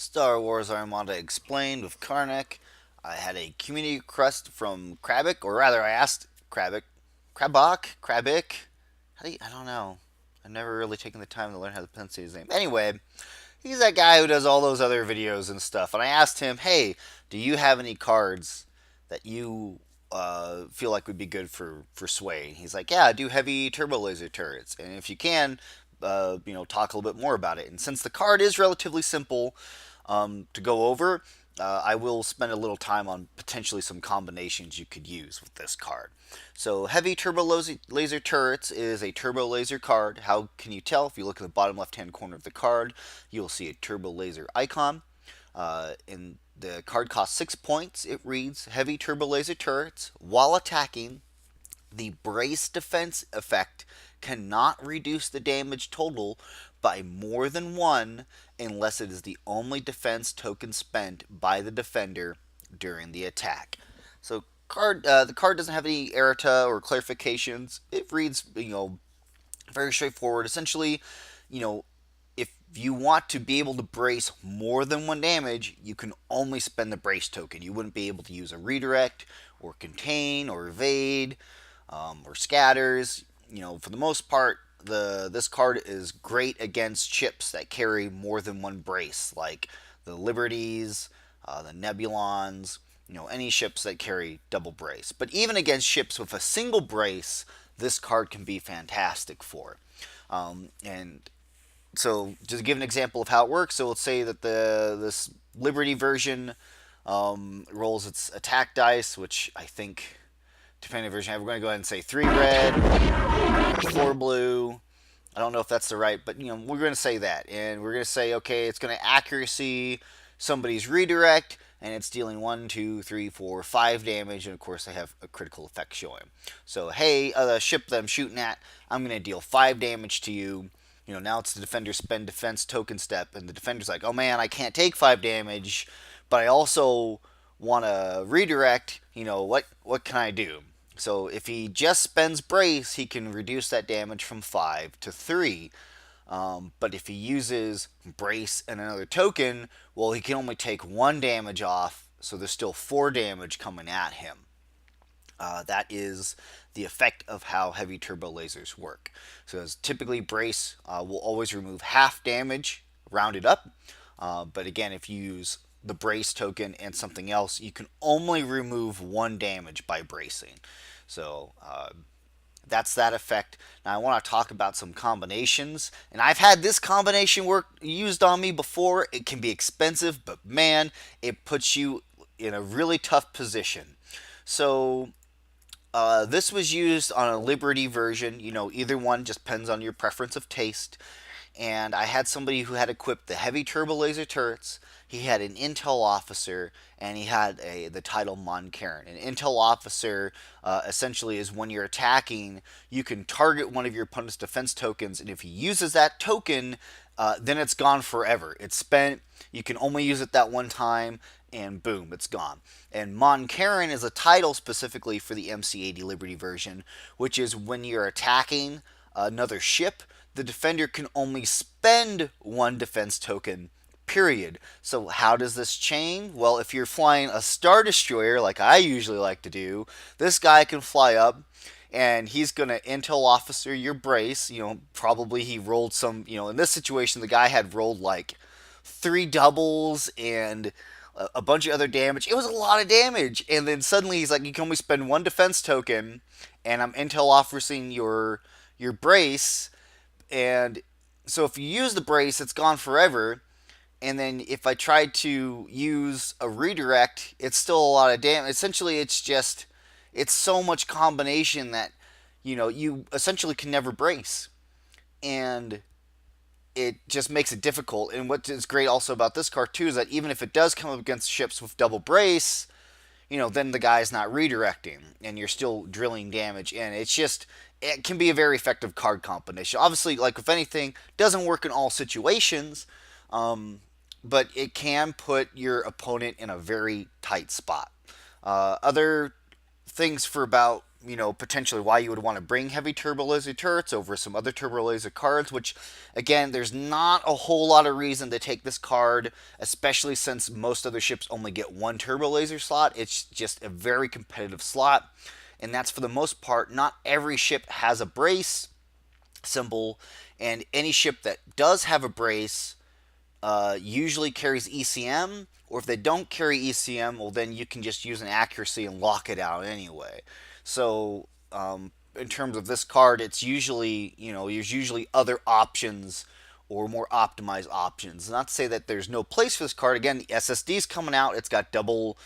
Star Wars Armada Explained with Karnak. I had a community request from Krabik, or rather, I asked Krabik. I don't know. I've never really taken the time to learn how to pronounce his name. Anyway, he's that guy who does all those other videos and stuff. And I asked him, hey, do you have any cards that you feel like would be good for SWAE? He's like, yeah, I do heavy Turbolaser turrets. And if you can, talk a little bit more about it. And since the card is relatively simple to go over, I will spend a little time on potentially some combinations you could use with this card. So heavy Turbolaser turrets is a Turbolaser card. How can you tell? If you look at the bottom left hand corner of the card, you'll see a Turbolaser icon. And the card costs 6 points. It reads heavy Turbolaser turrets while attacking. The brace defense effect cannot reduce the damage total by more than one unless it is the only defense token spent by the defender during the attack. So the card doesn't have any errata or clarifications. It reads, very straightforward. Essentially, if you want to be able to brace more than one damage, you can only spend the brace token. You wouldn't be able to use a redirect or contain or evade or scatters. For the most part, this card is great against ships that carry more than one brace, like the Liberties, the Nebulons, any ships that carry double brace. But even against ships with a single brace, this card can be fantastic for. And so, just to give an example of how it works, so let's say that this Liberty version rolls its attack dice, which I think, depending on the version, we're going to go ahead and say 3 red, 4 blue. I don't know if that's the right, but we're going to say that, and we're going to say, okay, it's going to accuracy somebody's redirect, and it's dealing 1, 2, 3, 4, 5 damage, and of course they have a critical effect showing. So, hey, the ship that I'm shooting at, I'm going to deal 5 damage to you. Now it's the defender's spend defense token step, and the defender's like, oh man, I can't take 5 damage, but I also want to redirect. What can I do? So if he just spends brace, he can reduce that damage from 5 to 3. But if he uses brace and another token, well, he can only take 1 damage off, so there's still 4 damage coming at him. That is the effect of how heavy turbo lasers work. So as typically brace will always remove half damage, rounded up. But again, if you use the brace token and something else, you can only remove 1 damage by bracing. So that's that effect. Now I want to talk about some combinations, and I've had this combination work used on me before. It can be expensive, but man, it puts you in a really tough position. So this was used on a Liberty version. Either one just depends on your preference of taste. And I had somebody who had equipped the heavy Turbolaser turrets. He had an intel officer, and he had the title Mon Cairn. An intel officer essentially is when you're attacking, you can target one of your opponent's defense tokens, and if he uses that token, then it's gone forever. It's spent. You can only use it that one time, and boom, it's gone. And Mon Cairn is a title specifically for the MC80 Liberty version, which is when you're attacking another ship, the defender can only spend 1 defense token, period. So how does this change? Well, if you're flying a Star Destroyer, like I usually like to do, this guy can fly up, and he's going to intel officer your brace. Probably he rolled some, in this situation, the guy had rolled like 3 doubles and a bunch of other damage. It was a lot of damage. And then suddenly he's like, you can only spend 1 defense token, and I'm intel officering your brace. And so if you use the brace, it's gone forever. And then if I tried to use a redirect, it's still a lot of damage. Essentially, it's so much combination that you essentially can never brace. And it just makes it difficult. And what is great also about this card too is that even if it does come up against ships with double brace, then the guy's not redirecting, and you're still drilling damage in. It can be a very effective card combination. Obviously, like with anything, doesn't work in all situations, but it can put your opponent in a very tight spot. Other things for about, potentially why you would want to bring heavy Turbolaser turrets over some other Turbolaser cards, which, again, there's not a whole lot of reason to take this card, especially since most other ships only get one Turbolaser slot. It's just a very competitive slot, and that's for the most part. Not every ship has a brace symbol, and any ship that does have a brace usually carries ECM, or if they don't carry ECM, well, then you can just use an accuracy and lock it out anyway. So, in terms of this card, it's usually, there's usually other options or more optimized options. Not to say that there's no place for this card. Again, the SSD's coming out. It's got double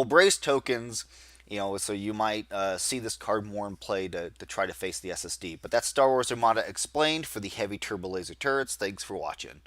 brace tokens. So you might see this card more in play to try to face the SSD. But that's Star Wars Armada explained for the heavy Turbolaser turrets. Thanks for watching.